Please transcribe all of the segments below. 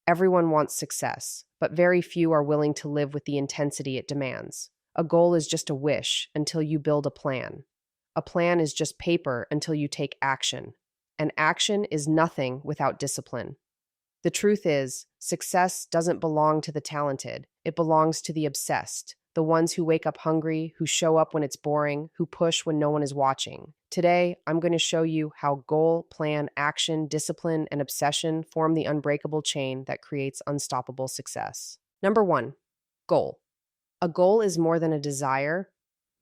Everyone wants success, but very few are willing to live with the intensity it demands. A goal is just a wish until you build a plan. A plan is just paper until you take action. And action is nothing without discipline. The truth is, success doesn't belong to the talented. It belongs to the obsessed, the ones who wake up hungry, who show up when it's boring, who push when no one is watching. Today, I'm going to show you how goal, plan, action, discipline, and obsession form the unbreakable chain that creates unstoppable success. Number one, goal. A goal is more than a desire,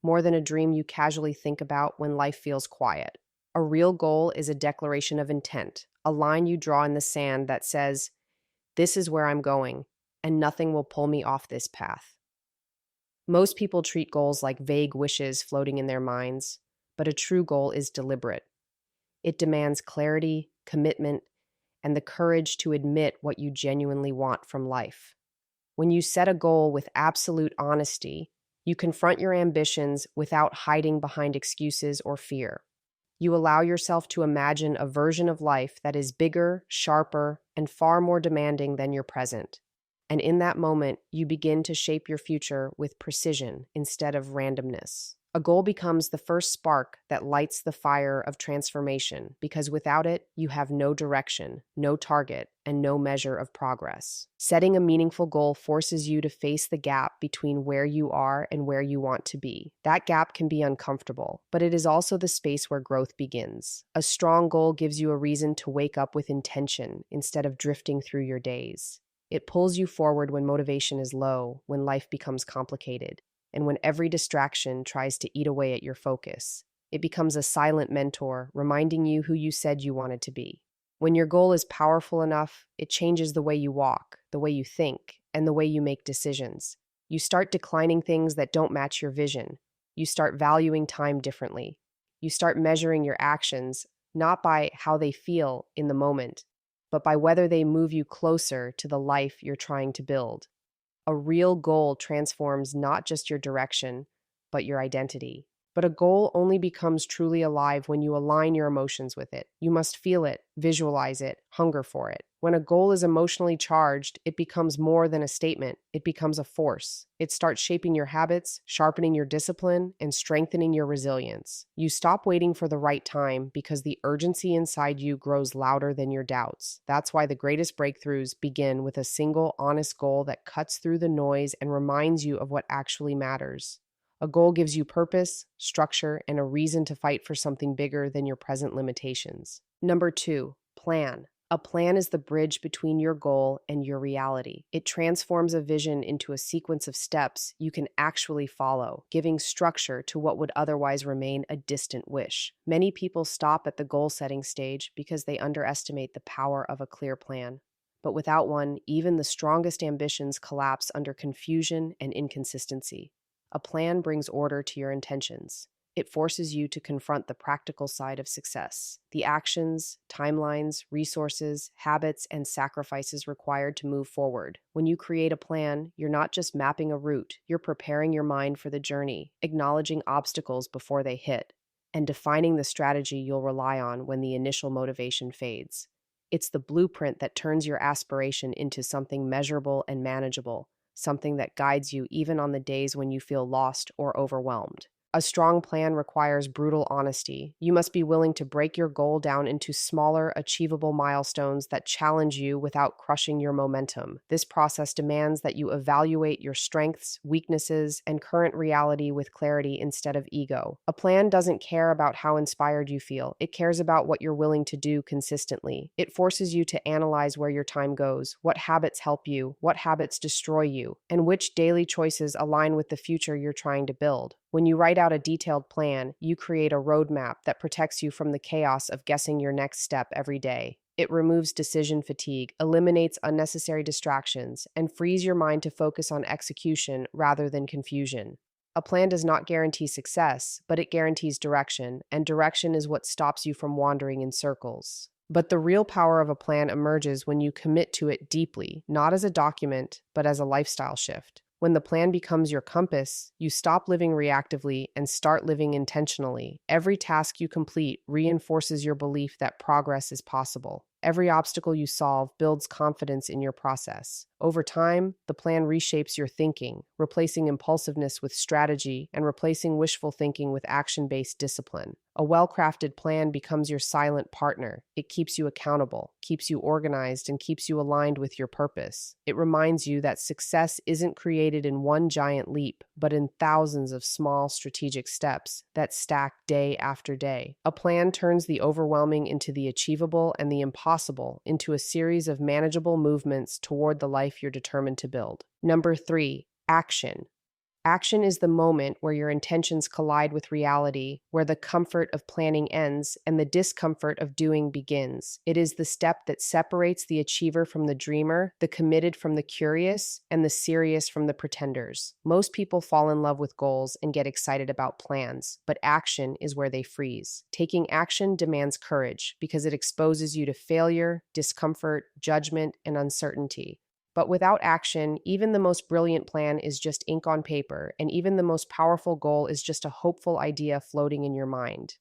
more than a dream you casually think about when life feels quiet. A real goal is a declaration of intent, a line you draw in the sand that says, "This is where I'm going, and nothing will pull me off this path." Most people treat goals like vague wishes floating in their minds, but a true goal is deliberate. It demands clarity, commitment, and the courage to admit what you genuinely want from life. When you set a goal with absolute honesty, you confront your ambitions without hiding behind excuses or fear. You allow yourself to imagine a version of life that is bigger, sharper, and far more demanding than your present. And in that moment, you begin to shape your future with precision instead of randomness. A goal becomes the first spark that lights the fire of transformation, because without it, you have no direction, no target, and no measure of progress. Setting a meaningful goal forces you to face the gap between where you are and where you want to be. That gap can be uncomfortable, but it is also the space where growth begins. A strong goal gives you a reason to wake up with intention instead of drifting through your days. It pulls you forward when motivation is low, when life becomes complicated, and when every distraction tries to eat away at your focus. It becomes a silent mentor, reminding you who you said you wanted to be. When your goal is powerful enough, it changes the way you walk, the way you think, and the way you make decisions. You start declining things that don't match your vision. You start valuing time differently. You start measuring your actions, not by how they feel in the moment, but by whether they move you closer to the life you're trying to build. A real goal transforms not just your direction, but your identity. But a goal only becomes truly alive when you align your emotions with it. You must feel it, visualize it, hunger for it. When a goal is emotionally charged, it becomes more than a statement. It becomes a force. It starts shaping your habits, sharpening your discipline, and strengthening your resilience. You stop waiting for the right time because the urgency inside you grows louder than your doubts. That's why the greatest breakthroughs begin with a single, honest goal that cuts through the noise and reminds you of what actually matters. A goal gives you purpose, structure, and a reason to fight for something bigger than your present limitations. Number two, plan. A plan is the bridge between your goal and your reality. It transforms a vision into a sequence of steps you can actually follow, giving structure to what would otherwise remain a distant wish. Many people stop at the goal-setting stage because they underestimate the power of a clear plan. But without one, even the strongest ambitions collapse under confusion and inconsistency. A plan brings order to your intentions. It forces you to confront the practical side of success, the actions, timelines, resources, habits, and sacrifices required to move forward. When you create a plan, you're not just mapping a route, you're preparing your mind for the journey, acknowledging obstacles before they hit, and defining the strategy you'll rely on when the initial motivation fades. It's the blueprint that turns your aspiration into something measurable and manageable, something that guides you even on the days when you feel lost or overwhelmed. A strong plan requires brutal honesty. You must be willing to break your goal down into smaller, achievable milestones that challenge you without crushing your momentum. This process demands that you evaluate your strengths, weaknesses, and current reality with clarity instead of ego. A plan doesn't care about how inspired you feel. It cares about what you're willing to do consistently. It forces you to analyze where your time goes, what habits help you, what habits destroy you, and which daily choices align with the future you're trying to build. When you write out a detailed plan, you create a roadmap that protects you from the chaos of guessing your next step every day. It removes decision fatigue, eliminates unnecessary distractions, and frees your mind to focus on execution rather than confusion. A plan does not guarantee success, but it guarantees direction, and direction is what stops you from wandering in circles. But the real power of a plan emerges when you commit to it deeply, not as a document, but as a lifestyle shift. When the plan becomes your compass, you stop living reactively and start living intentionally. Every task you complete reinforces your belief that progress is possible. Every obstacle you solve builds confidence in your process. Over time, the plan reshapes your thinking, replacing impulsiveness with strategy and replacing wishful thinking with action-based discipline. A well-crafted plan becomes your silent partner. It keeps you accountable, keeps you organized, and keeps you aligned with your purpose. It reminds you that success isn't created in one giant leap, but in thousands of small strategic steps that stack day after day. A plan turns the overwhelming into the achievable and the impossible into a series of manageable movements toward the life you're determined to build. Number 3, action. Action is the moment where your intentions collide with reality, where the comfort of planning ends and the discomfort of doing begins. It is the step that separates the achiever from the dreamer, the committed from the curious, and the serious from the pretenders. Most people fall in love with goals and get excited about plans, but action is where they freeze. Taking action demands courage because it exposes you to failure, discomfort, judgment, and uncertainty. But without action, even the most brilliant plan is just ink on paper, and even the most powerful goal is just a hopeful idea floating in your mind.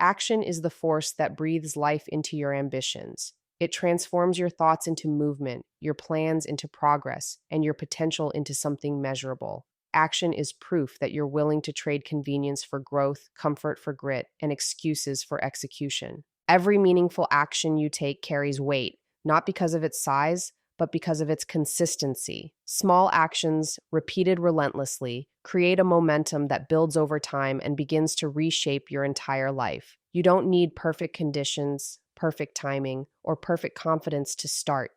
Action is the force that breathes life into your ambitions. It transforms your thoughts into movement, your plans into progress, and your potential into something measurable. Action is proof that you're willing to trade convenience for growth, comfort for grit, and excuses for execution. Every meaningful action you take carries weight, not because of its size, but because of its consistency. Small actions, repeated relentlessly, create a momentum that builds over time and begins to reshape your entire life. You don't need perfect conditions, perfect timing, or perfect confidence to start.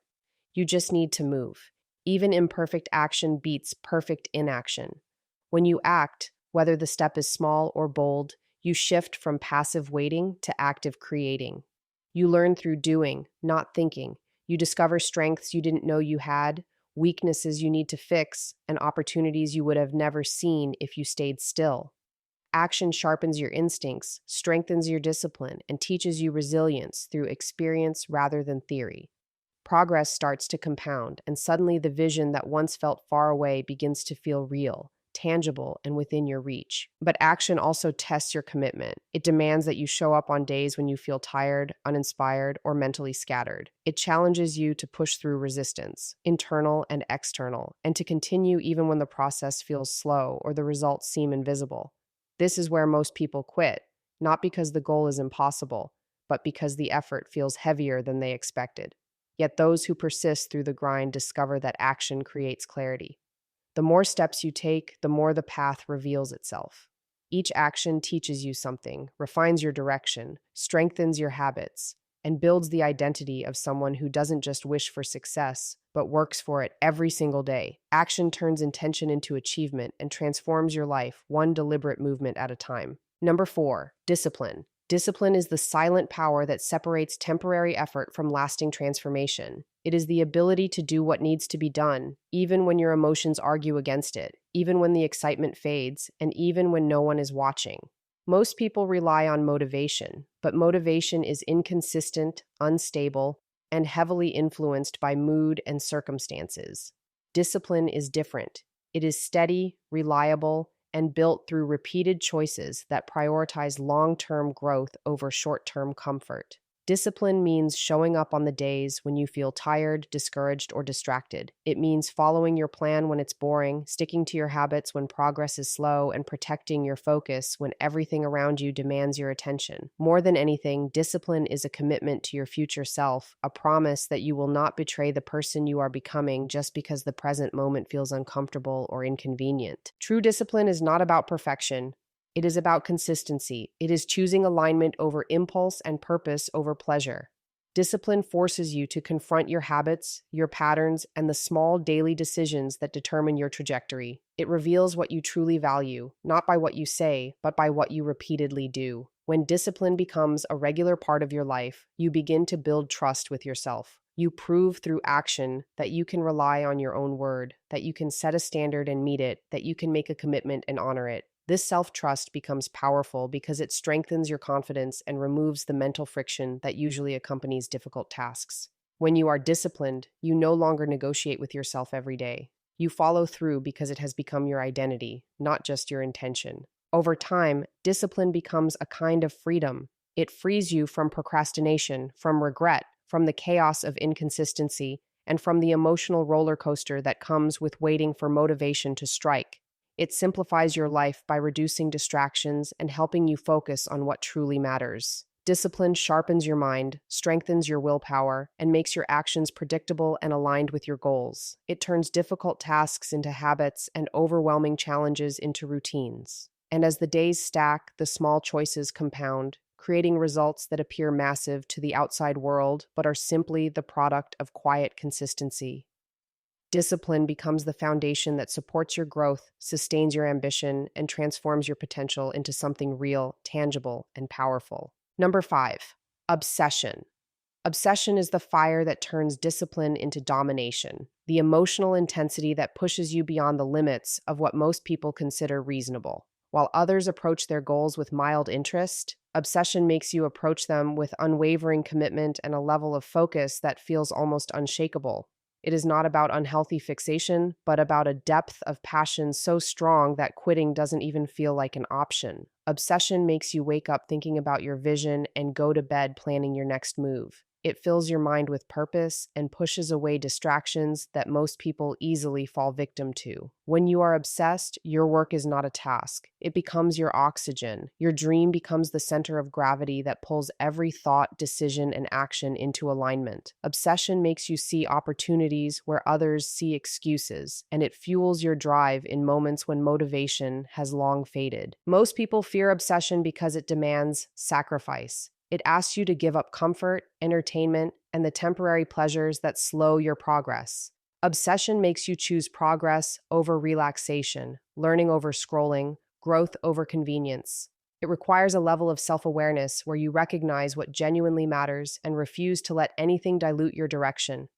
You just need to move. Even imperfect action beats perfect inaction. When you act, whether the step is small or bold, you shift from passive waiting to active creating. You learn through doing, not thinking. You discover strengths you didn't know you had, weaknesses you need to fix, and opportunities you would have never seen if you stayed still. Action sharpens your instincts, strengthens your discipline, and teaches you resilience through experience rather than theory. Progress starts to compound, and suddenly the vision that once felt far away begins to feel real, tangible, and within your reach. But action also tests your commitment. It demands that you show up on days when you feel tired, uninspired, or mentally scattered. It challenges you to push through resistance, internal and external, and to continue even when the process feels slow or the results seem invisible. This is where most people quit, not because the goal is impossible, but because the effort feels heavier than they expected. Yet those who persist through the grind discover that action creates clarity. The more steps you take, the more the path reveals itself. Each action teaches you something, refines your direction, strengthens your habits, and builds the identity of someone who doesn't just wish for success, but works for it every single day. Action turns intention into achievement and transforms your life one deliberate movement at a time. Number 4, discipline. Discipline is the silent power that separates temporary effort from lasting transformation. It is the ability to do what needs to be done, even when your emotions argue against it, even when the excitement fades, and even when no one is watching. Most people rely on motivation, but motivation is inconsistent, unstable, and heavily influenced by mood and circumstances. Discipline is different. It is steady, reliable, and built through repeated choices that prioritize long-term growth over short-term comfort. Discipline means showing up on the days when you feel tired, discouraged, or distracted. It means following your plan when it's boring, sticking to your habits when progress is slow, and protecting your focus when everything around you demands your attention. More than anything, discipline is a commitment to your future self, a promise that you will not betray the person you are becoming just because the present moment feels uncomfortable or inconvenient. True discipline is not about perfection. It is about consistency. It is choosing alignment over impulse and purpose over pleasure. Discipline forces you to confront your habits, your patterns, and the small daily decisions that determine your trajectory. It reveals what you truly value, not by what you say, but by what you repeatedly do. When discipline becomes a regular part of your life, you begin to build trust with yourself. You prove through action that you can rely on your own word, that you can set a standard and meet it, that you can make a commitment and honor it. This self-trust becomes powerful because it strengthens your confidence and removes the mental friction that usually accompanies difficult tasks. When you are disciplined, you no longer negotiate with yourself every day. You follow through because it has become your identity, not just your intention. Over time, discipline becomes a kind of freedom. It frees you from procrastination, from regret, from the chaos of inconsistency, and from the emotional roller coaster that comes with waiting for motivation to strike. It simplifies your life by reducing distractions and helping you focus on what truly matters. Discipline sharpens your mind, strengthens your willpower, and makes your actions predictable and aligned with your goals. It turns difficult tasks into habits and overwhelming challenges into routines. And as the days stack, the small choices compound, creating results that appear massive to the outside world but are simply the product of quiet consistency. Discipline becomes the foundation that supports your growth, sustains your ambition, and transforms your potential into something real, tangible, and powerful. Number 5, obsession. Obsession is the fire that turns discipline into domination, the emotional intensity that pushes you beyond the limits of what most people consider reasonable. While others approach their goals with mild interest, obsession makes you approach them with unwavering commitment and a level of focus that feels almost unshakable. It is not about unhealthy fixation, but about a depth of passion so strong that quitting doesn't even feel like an option. Obsession makes you wake up thinking about your vision and go to bed planning your next move. It fills your mind with purpose and pushes away distractions that most people easily fall victim to. When you are obsessed, your work is not a task. It becomes your oxygen. Your dream becomes the center of gravity that pulls every thought, decision, and action into alignment. Obsession makes you see opportunities where others see excuses, and it fuels your drive in moments when motivation has long faded. Most people fear obsession because it demands sacrifice. It asks you to give up comfort, entertainment, and the temporary pleasures that slow your progress. Obsession makes you choose progress over relaxation, learning over scrolling, growth over convenience. It requires a level of self-awareness where you recognize what genuinely matters and refuse to let anything dilute your direction.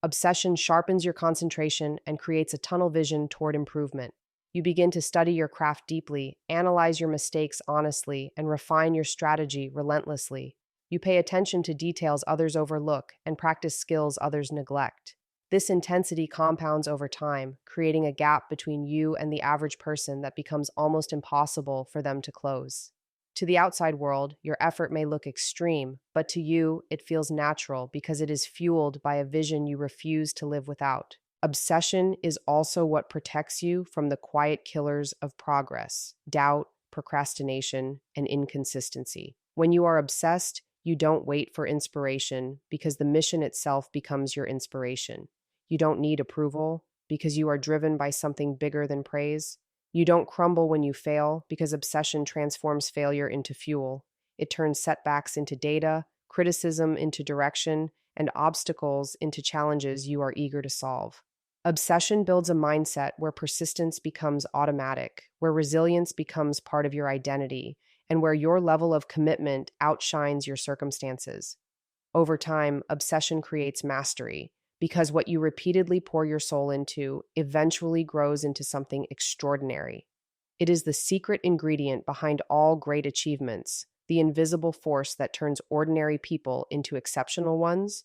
Obsession sharpens your concentration and creates a tunnel vision toward improvement. You begin to study your craft deeply, analyze your mistakes honestly, and refine your strategy relentlessly. You pay attention to details others overlook and practice skills others neglect. This intensity compounds over time, creating a gap between you and the average person that becomes almost impossible for them to close. To the outside world, your effort may look extreme, but to you, it feels natural because it is fueled by a vision you refuse to live without. Obsession is also what protects you from the quiet killers of progress, doubt, procrastination, and inconsistency. When you are obsessed, you don't wait for inspiration because the mission itself becomes your inspiration. You don't need approval because you are driven by something bigger than praise. You don't crumble when you fail because obsession transforms failure into fuel. It turns setbacks into data, criticism into direction, and obstacles into challenges you are eager to solve. Obsession builds a mindset where persistence becomes automatic, where resilience becomes part of your identity, and where your level of commitment outshines your circumstances. Over time, obsession creates mastery, because what you repeatedly pour your soul into eventually grows into something extraordinary. It is the secret ingredient behind all great achievements, the invisible force that turns ordinary people into exceptional ones,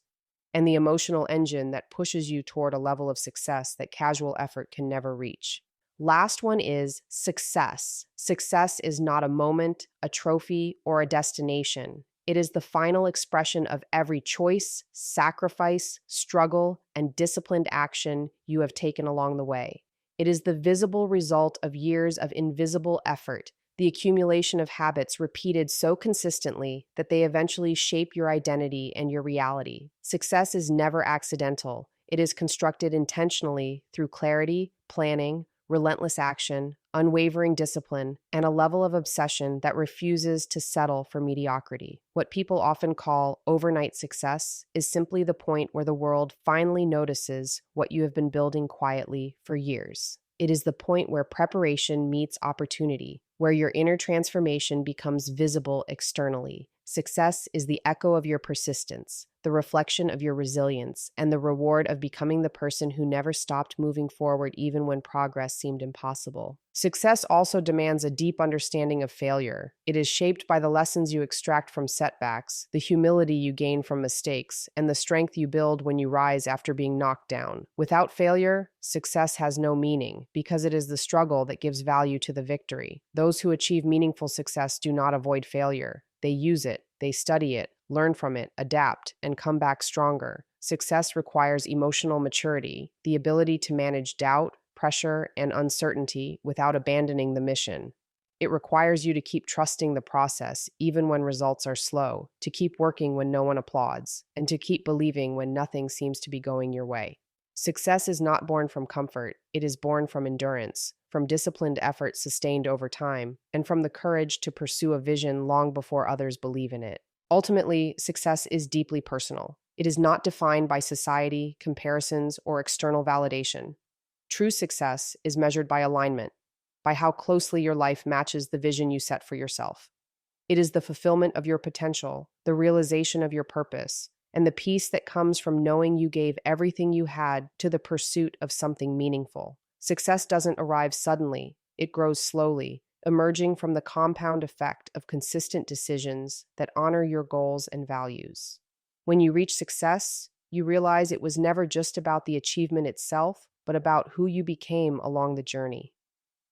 and the emotional engine that pushes you toward a level of success that casual effort can never reach. Last one is success. Success is not a moment, a trophy, or a destination. It is the final expression of every choice, sacrifice, struggle, and disciplined action you have taken along the way. It is the visible result of years of invisible effort, the accumulation of habits repeated so consistently that they eventually shape your identity and your reality. Success is never accidental. It is constructed intentionally through clarity, planning, relentless action, unwavering discipline, and a level of obsession that refuses to settle for mediocrity. What people often call overnight success is simply the point where the world finally notices what you have been building quietly for years. It is the point where preparation meets opportunity, where your inner transformation becomes visible externally. Success is the echo of your persistence, the reflection of your resilience, and the reward of becoming the person who never stopped moving forward even when progress seemed impossible. Success also demands a deep understanding of failure. It is shaped by the lessons you extract from setbacks, the humility you gain from mistakes, and the strength you build when you rise after being knocked down. Without failure, success has no meaning, because it is the struggle that gives value to the victory. Those who achieve meaningful success do not avoid failure. They use it, they study it, learn from it, adapt, and come back stronger. Success requires emotional maturity, the ability to manage doubt, pressure, and uncertainty without abandoning the mission. It requires you to keep trusting the process even when results are slow, to keep working when no one applauds, and to keep believing when nothing seems to be going your way. Success is not born from comfort, it is born from endurance, from disciplined effort sustained over time, and from the courage to pursue a vision long before others believe in it. Ultimately, success is deeply personal. It is not defined by society, comparisons, or external validation. True success is measured by alignment, by how closely your life matches the vision you set for yourself. It is the fulfillment of your potential, the realization of your purpose, and the peace that comes from knowing you gave everything you had to the pursuit of something meaningful. Success doesn't arrive suddenly, it grows slowly, emerging from the compound effect of consistent decisions that honor your goals and values. When you reach success, you realize it was never just about the achievement itself, but about who you became along the journey.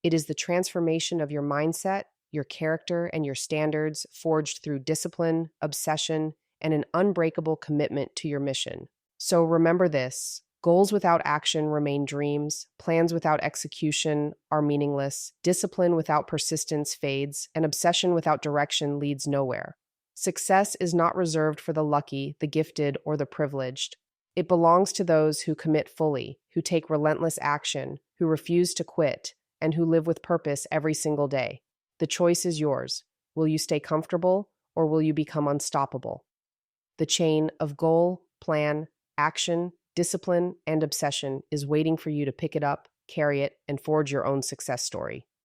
It is the transformation of your mindset, your character, and your standards forged through discipline, obsession, and an unbreakable commitment to your mission. So remember this: goals without action remain dreams, plans without execution are meaningless, discipline without persistence fades, and obsession without direction leads nowhere. Success is not reserved for the lucky, the gifted, or the privileged. It belongs to those who commit fully, who take relentless action, who refuse to quit, and who live with purpose every single day. The choice is yours. Will you stay comfortable, or will you become unstoppable? The chain of goal, plan, action, discipline, and obsession is waiting for you to pick it up, carry it, and forge your own success story.